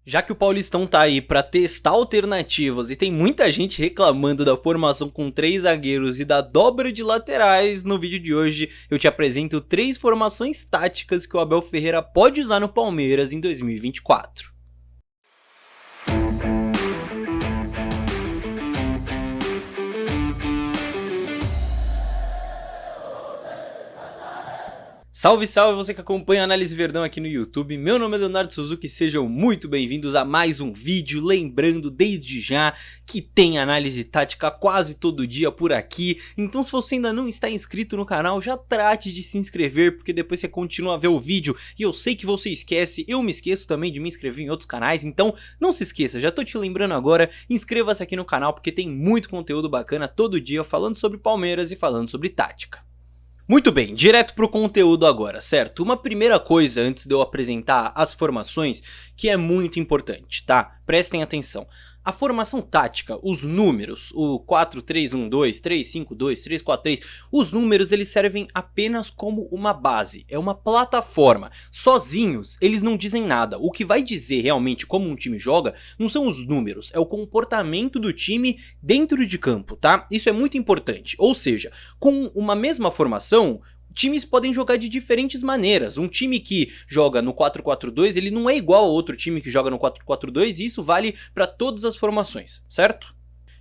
Já que o Paulistão tá aí pra testar alternativas e tem muita gente reclamando da formação com 3 zagueiros e da dobra de laterais, no vídeo de hoje eu te apresento 3 formações táticas que o Abel Ferreira pode usar no Palmeiras em 2024. Salve, salve você que acompanha a Análise Verdão aqui no YouTube, meu nome é Leonardo Suzuki, sejam muito bem-vindos a mais um vídeo, lembrando desde já que tem análise tática quase todo dia por aqui, então se você ainda não está inscrito no canal, já trate de se inscrever, porque depois você continua a ver o vídeo e eu sei que você esquece, eu me esqueço também de me inscrever em outros canais, então não se esqueça, já tô te lembrando agora, inscreva-se aqui no canal porque tem muito conteúdo bacana todo dia falando sobre Palmeiras e falando sobre tática. Muito bem, direto pro conteúdo agora, certo? Uma primeira coisa antes de eu apresentar as formações que é muito importante, tá? Prestem atenção. A formação tática, os números, o 4-3-1-2, 3-5-2, 3-4-3, os números eles servem apenas como uma base, é uma plataforma. Sozinhos eles não dizem nada, o que vai dizer realmente como um time joga não são os números, é o comportamento do time dentro de campo, tá? Isso é muito importante, ou seja, com uma mesma formação, times podem jogar de diferentes maneiras. Um time que joga no 4-4-2, ele não é igual a outro time que joga no 4-4-2 e isso vale para todas as formações, certo?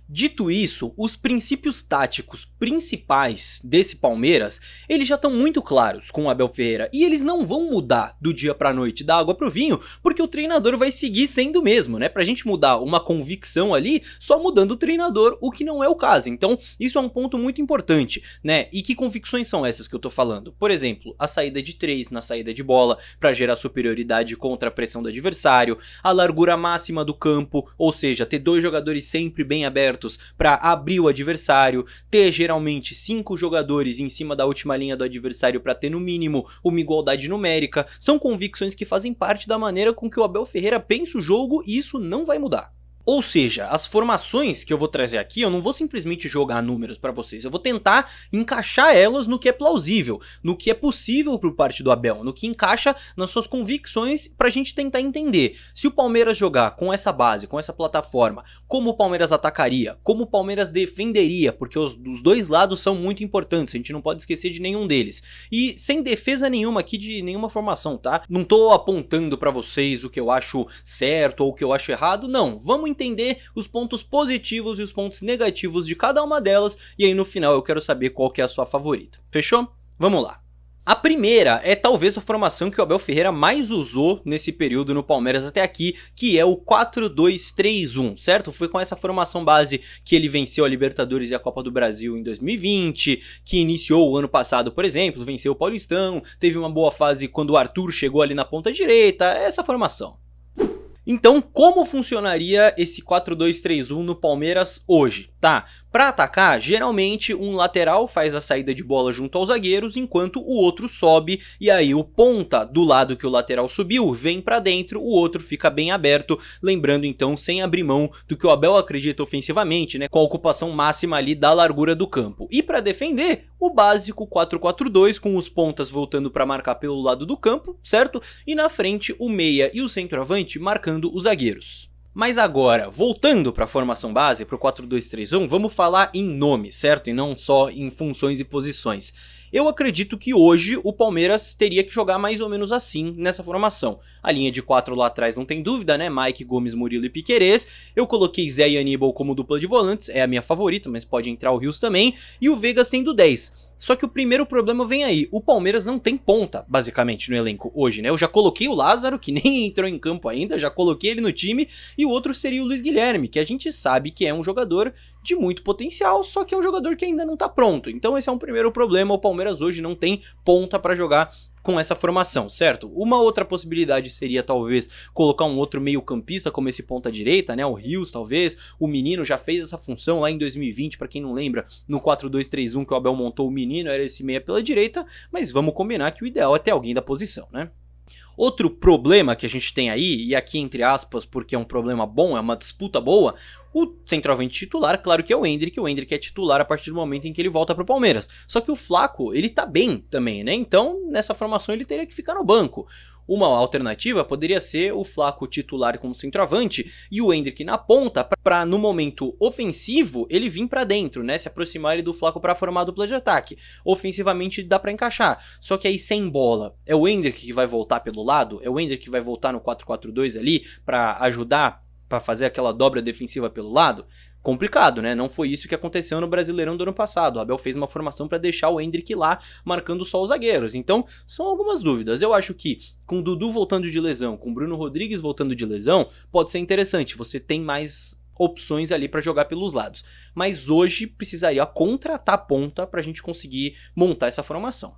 Dito isso, os princípios táticos principais desse Palmeiras, eles já estão muito claros com o Abel Ferreira e eles não vão mudar do dia pra noite, da água pro vinho, porque o treinador vai seguir sendo o mesmo, né? Pra gente mudar uma convicção ali, só mudando o treinador, o que não é o caso. Então, isso é um ponto muito importante, né? E que convicções são essas que eu tô falando? Por exemplo, a saída de 3 na saída de bola pra gerar superioridade contra a pressão do adversário, a largura máxima do campo, ou seja, ter 2 jogadores sempre bem abertos para abrir o adversário, ter geralmente 5 jogadores em cima da última linha do adversário para ter no mínimo uma igualdade numérica, são convicções que fazem parte da maneira com que o Abel Ferreira pensa o jogo e isso não vai mudar. Ou seja, as formações que eu vou trazer aqui, eu não vou simplesmente jogar números para vocês, eu vou tentar encaixar elas no que é plausível, no que é possível por parte do Abel, no que encaixa nas suas convicções pra gente tentar entender. Se o Palmeiras jogar com essa base, com essa plataforma, como o Palmeiras atacaria, como o Palmeiras defenderia, porque os dois lados são muito importantes, a gente não pode esquecer de nenhum deles. E sem defesa nenhuma aqui de nenhuma formação, tá? Não tô apontando pra vocês o que eu acho certo ou o que eu acho errado, não. Vamos entender os pontos positivos e os pontos negativos de cada uma delas e aí no final eu quero saber qual que é a sua favorita. Fechou? Vamos lá. A primeira é talvez a formação que o Abel Ferreira mais usou nesse período no Palmeiras até aqui, que é o 4-2-3-1, certo? Foi com essa formação base que ele venceu a Libertadores e a Copa do Brasil em 2020, que iniciou o ano passado, por exemplo, venceu o Paulistão, teve uma boa fase quando o Arthur chegou ali na ponta direita, essa formação. Então, como funcionaria esse 4-2-3-1 no Palmeiras hoje? Tá, para atacar, geralmente um lateral faz a saída de bola junto aos zagueiros, enquanto o outro sobe, e aí o ponta do lado que o lateral subiu vem para dentro, o outro fica bem aberto, lembrando então sem abrir mão do que o Abel acredita ofensivamente, né, com a ocupação máxima ali da largura do campo. E para defender, o básico 4-4-2, com os pontas voltando para marcar pelo lado do campo, certo? E na frente o meia e o centroavante marcando os zagueiros. Mas agora, voltando para a formação base, para o 4-2-3-1, vamos falar em nome, certo? E não só em funções e posições. Eu acredito que hoje o Palmeiras teria que jogar mais ou menos assim nessa formação. A linha de 4 lá atrás não tem dúvida, né? Mike, Gomes, Murilo e Piquerez. Eu coloquei Zé e Aníbal como dupla de volantes, é a minha favorita, mas pode entrar o Rios também. E o Veiga sendo 10. Só que o primeiro problema vem aí, o Palmeiras não tem ponta, basicamente, no elenco hoje, né? Eu já coloquei o Lázaro, que nem entrou em campo ainda, já coloquei ele no time, e o outro seria o Luiz Guilherme, que a gente sabe que é um jogador de muito potencial, só que é um jogador que ainda não tá pronto. Então esse é um primeiro problema, o Palmeiras hoje não tem ponta pra jogar com essa formação, certo? Uma outra possibilidade seria talvez colocar um outro meio campista como esse ponta direita, né? O Rios talvez, o Menino já fez essa função lá em 2020, pra quem não lembra, no 4-2-3-1 que o Abel montou, o Menino era esse meia pela direita, mas vamos combinar que o ideal é ter alguém da posição, né? Outro problema que a gente tem aí, e aqui entre aspas porque é um problema bom, é uma disputa boa, o centroavante titular, claro que é o Endrick é titular a partir do momento em que ele volta pro Palmeiras. Só que o Flaco, ele tá bem também, né? Então, nessa formação ele teria que ficar no banco. Uma alternativa poderia ser o Flaco titular como centroavante e o Endrick na ponta para no momento ofensivo ele vir para dentro, né, se aproximar ele do Flaco para formar a dupla de ataque. Ofensivamente dá para encaixar, só que aí sem bola, é o Endrick que vai voltar pelo lado, é o Endrick que vai voltar no 4-4-2 ali para ajudar, para fazer aquela dobra defensiva pelo lado. Complicado, né? Não foi isso que aconteceu no Brasileirão do ano passado. O Abel fez uma formação para deixar o Endrick lá, marcando só os zagueiros. Então, são algumas dúvidas. Eu acho que com o Dudu voltando de lesão, com o Bruno Rodrigues voltando de lesão, pode ser interessante. Você tem mais opções ali para jogar pelos lados. Mas hoje precisaria contratar ponta para a gente conseguir montar essa formação.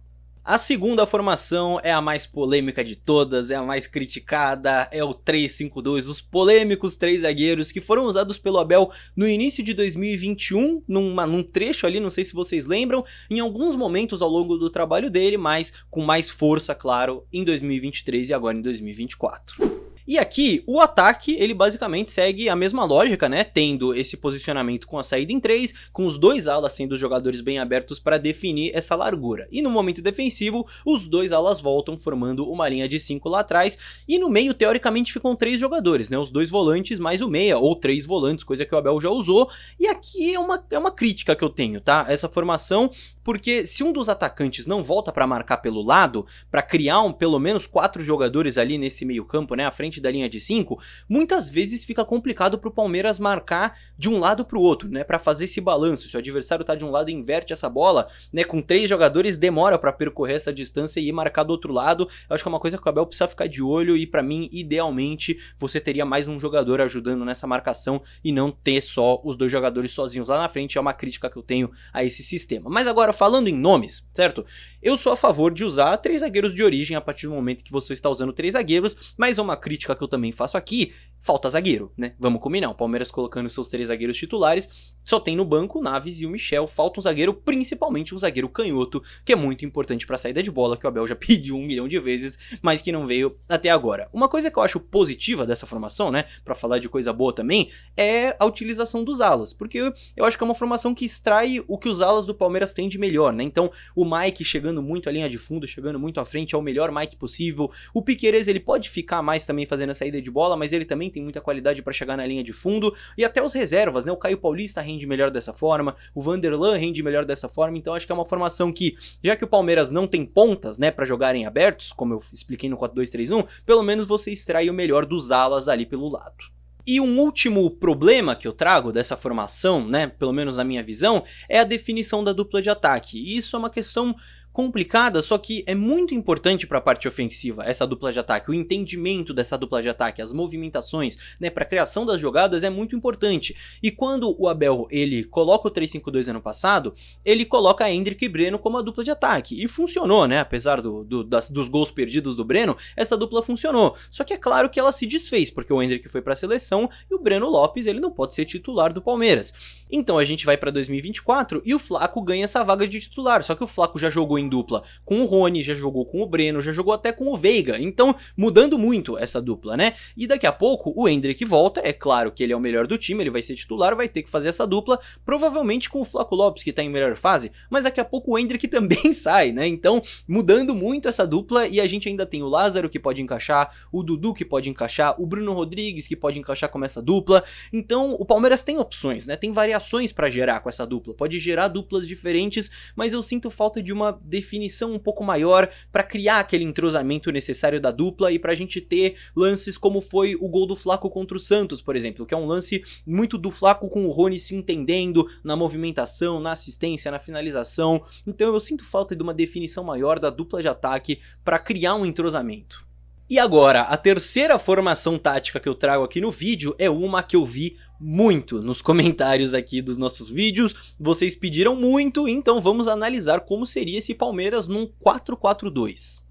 A segunda formação é a mais polêmica de todas, é a mais criticada, é o 3-5-2, os polêmicos 3 zagueiros que foram usados pelo Abel no início de 2021, num trecho ali, não sei se vocês lembram, em alguns momentos ao longo do trabalho dele, mas com mais força, claro, em 2023 e agora em 2024. E aqui, o ataque, ele basicamente segue a mesma lógica, né, tendo esse posicionamento com a saída em 3, com os 2 alas sendo os jogadores bem abertos para definir essa largura. E no momento defensivo, os 2 alas voltam formando uma linha de 5 lá atrás, e no meio, teoricamente, ficam 3 jogadores, né, os 2 volantes mais o meia, ou 3 volantes, coisa que o Abel já usou, e aqui é uma crítica que eu tenho, tá, essa formação, porque se um dos atacantes não volta para marcar pelo lado, para criar pelo menos 4 jogadores ali nesse meio campo, né, à frente da linha de 5, muitas vezes fica complicado pro Palmeiras marcar de um lado pro outro, né, para fazer esse balanço. Se o adversário tá de um lado e inverte essa bola, né, com 3 jogadores demora para percorrer essa distância e ir marcar do outro lado. Eu acho que é uma coisa que o Abel precisa ficar de olho e para mim, idealmente, você teria mais um jogador ajudando nessa marcação e não ter só os 2 jogadores sozinhos lá na frente. É uma crítica que eu tenho a esse sistema. Mas agora, falando em nomes, certo? Eu sou a favor de usar 3 zagueiros de origem a partir do momento que você está usando 3 zagueiros, mas uma crítica que eu também faço aqui, falta zagueiro, né? Vamos combinar, o Palmeiras colocando seus 3 zagueiros titulares, só tem no banco o Naves e o Michel, falta um zagueiro, principalmente um zagueiro canhoto, que é muito importante para a saída de bola, que o Abel já pediu 1 milhão de vezes, mas que não veio até agora. Uma coisa que eu acho positiva dessa formação, né, para falar de coisa boa também, é a utilização dos alas, porque eu acho que é uma formação que extrai o que os alas do Palmeiras têm de melhor, né? Então, o Mike chegando muito à linha de fundo, chegando muito à frente, é o melhor Mike possível. O Piquerez, ele pode ficar mais também fazendo a saída de bola, mas ele também tem muita qualidade para chegar na linha de fundo. E até os reservas, né? O Caio Paulista rende melhor dessa forma, o Vanderlan rende melhor dessa forma. Então, acho que é uma formação que, já que o Palmeiras não tem pontas, né, para jogarem abertos, como eu expliquei no 4-2-3-1, pelo menos você extrai o melhor dos alas ali pelo lado. E um último problema que eu trago dessa formação, né, pelo menos na minha visão, é a definição da dupla de ataque. E isso é uma questão complicada, só que é muito importante para a parte ofensiva, essa dupla de ataque, o entendimento dessa dupla de ataque, as movimentações, né, para a criação das jogadas é muito importante. E quando o Abel, ele coloca o 3-5-2 ano passado, ele coloca Endrick e Breno como a dupla de ataque, e funcionou, né, apesar dos gols perdidos do Breno, essa dupla funcionou. Só que é claro que ela se desfez, porque o Endrick foi para a seleção e o Breno Lopes, ele não pode ser titular do Palmeiras. Então a gente vai para 2024 e o Flaco ganha essa vaga de titular, só que o Flaco já jogou em dupla com o Rony, já jogou com o Breno, já jogou até com o Veiga, então mudando muito essa dupla, né? E daqui a pouco o Endrick volta, é claro que ele é o melhor do time, ele vai ser titular, vai ter que fazer essa dupla, provavelmente com o Flaco Lopes que tá em melhor fase, mas daqui a pouco o Endrick também sai, né? Então mudando muito essa dupla e a gente ainda tem o Lázaro que pode encaixar, o Dudu que pode encaixar, o Bruno Rodrigues que pode encaixar com essa dupla, então o Palmeiras tem opções, né? Tem variações pra gerar com essa dupla, pode gerar duplas diferentes, mas eu sinto falta de uma definição um pouco maior para criar aquele entrosamento necessário da dupla e pra gente ter lances como foi o gol do Flaco contra o Santos, por exemplo, que é um lance muito do Flaco com o Rony se entendendo na movimentação, na assistência, na finalização. Então eu sinto falta de uma definição maior da dupla de ataque para criar um entrosamento. E agora, a terceira formação tática que eu trago aqui no vídeo é uma que eu vi muito nos comentários aqui dos nossos vídeos, vocês pediram muito, então vamos analisar como seria esse Palmeiras num 4-4-2.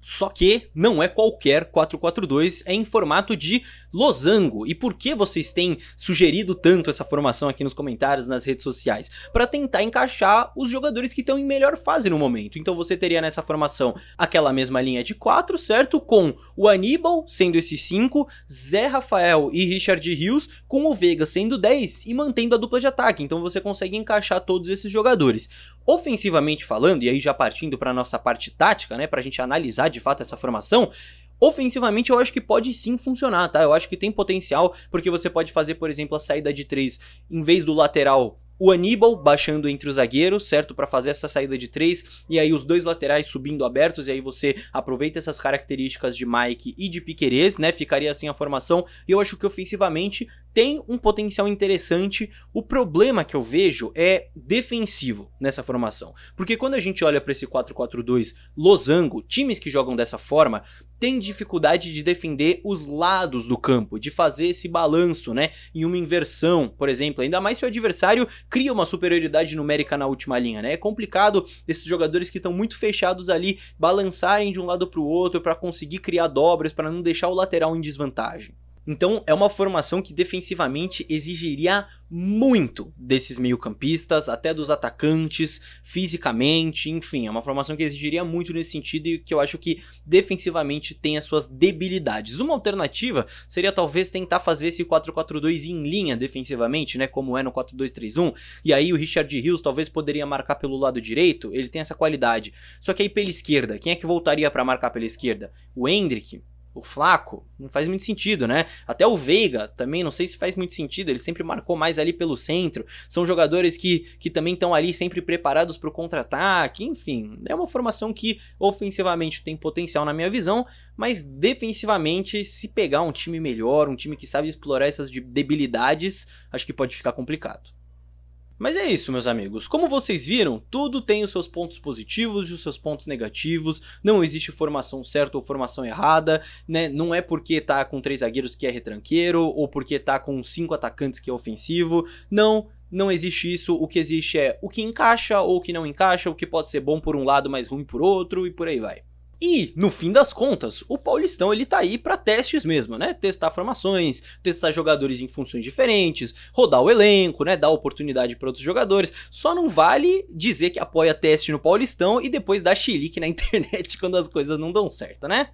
Só que não é qualquer 4-4-2, é em formato de losango. E por que vocês têm sugerido tanto essa formação aqui nos comentários, nas redes sociais? Para tentar encaixar os jogadores que estão em melhor fase no momento. Então você teria nessa formação aquela mesma linha de 4, certo? Com o Aníbal sendo esse 5, Zé Rafael e Richard Rios, com o Veiga sendo 10 e mantendo a dupla de ataque. Então você consegue encaixar todos esses jogadores. Ofensivamente falando, e aí já partindo para nossa parte tática, né, pra gente analisar de fato essa formação, ofensivamente eu acho que pode sim funcionar, tá? Eu acho que tem potencial, porque você pode fazer, por exemplo, a saída de 3 em vez do lateral, o Aníbal baixando entre os zagueiros, certo? Para fazer essa saída de 3, e aí os dois laterais subindo abertos, e aí você aproveita essas características de Mike e de Piquerez, né? Ficaria assim a formação, e eu acho que ofensivamente tem um potencial interessante. O problema que eu vejo é defensivo nessa formação, porque quando a gente olha para esse 4-4-2 losango, times que jogam dessa forma têm dificuldade de defender os lados do campo, de fazer esse balanço, né, em uma inversão, por exemplo, ainda mais se o adversário cria uma superioridade numérica na última linha, né? É complicado esses jogadores que estão muito fechados ali balançarem de um lado para o outro para conseguir criar dobras, para não deixar o lateral em desvantagem. Então é uma formação que defensivamente exigiria muito desses meio-campistas, até dos atacantes, fisicamente, enfim, é uma formação que exigiria muito nesse sentido e que eu acho que defensivamente tem as suas debilidades. Uma alternativa seria talvez tentar fazer esse 4-4-2 em linha defensivamente, né, como é no 4-2-3-1, e aí o Richard Rios talvez poderia marcar pelo lado direito, ele tem essa qualidade. Só que aí pela esquerda, quem é que voltaria para marcar pela esquerda? O Endrick? O Flaco? Não faz muito sentido, né? Até o Veiga também não sei se faz muito sentido, ele sempre marcou mais ali pelo centro. São jogadores que também estão ali sempre preparados para o contra-ataque, enfim. É uma formação que ofensivamente tem potencial na minha visão, mas defensivamente, se pegar um time melhor, um time que sabe explorar essas debilidades, acho que pode ficar complicado. Mas é isso, meus amigos, como vocês viram, tudo tem os seus pontos positivos e os seus pontos negativos, não existe formação certa ou formação errada, né? Não é porque tá com 3 zagueiros que é retranqueiro, ou porque tá com 5 atacantes que é ofensivo, não existe isso, o que existe é o que encaixa ou o que não encaixa, o que pode ser bom por um lado, mas ruim por outro, e por aí vai. E, no fim das contas, o Paulistão ele tá aí pra testes mesmo, né? Testar formações, testar jogadores em funções diferentes, rodar o elenco, né? Dar oportunidade para outros jogadores. Só não vale dizer que apoia teste no Paulistão e depois dar chilique na internet quando as coisas não dão certo, né?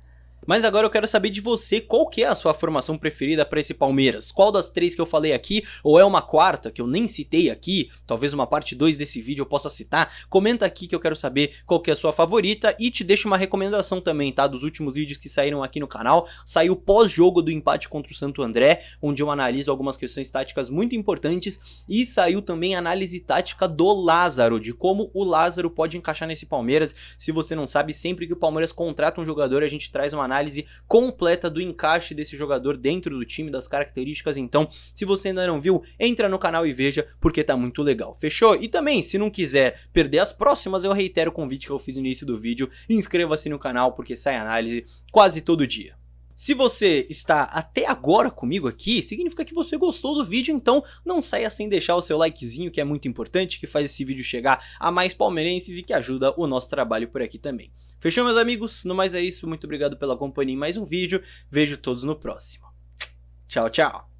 Mas agora eu quero saber de você qual que é a sua formação preferida para esse Palmeiras. Qual das 3 que eu falei aqui, ou é uma quarta que eu nem citei aqui, talvez uma parte 2 desse vídeo eu possa citar. Comenta aqui que eu quero saber qual que é a sua favorita e te deixo uma recomendação também, tá? Dos últimos vídeos que saíram aqui no canal, saiu pós-jogo do empate contra o Santo André, onde eu analiso algumas questões táticas muito importantes, e saiu também a análise tática do Lázaro, de como o Lázaro pode encaixar nesse Palmeiras. Se você não sabe, sempre que o Palmeiras contrata um jogador, a gente traz uma análise completa do encaixe desse jogador dentro do time, das características. Então, se você ainda não viu, entra no canal e veja, porque tá muito legal, fechou? E também, se não quiser perder as próximas, eu reitero o convite que eu fiz no início do vídeo, inscreva-se no canal, porque sai análise quase todo dia. Se você está até agora comigo aqui, significa que você gostou do vídeo, então não saia sem deixar o seu likezinho, que é muito importante, que faz esse vídeo chegar a mais palmeirenses e que ajuda o nosso trabalho por aqui também. Fechou, meus amigos? No mais é isso, muito obrigado pela companhia em mais um vídeo, vejo todos no próximo. Tchau, tchau!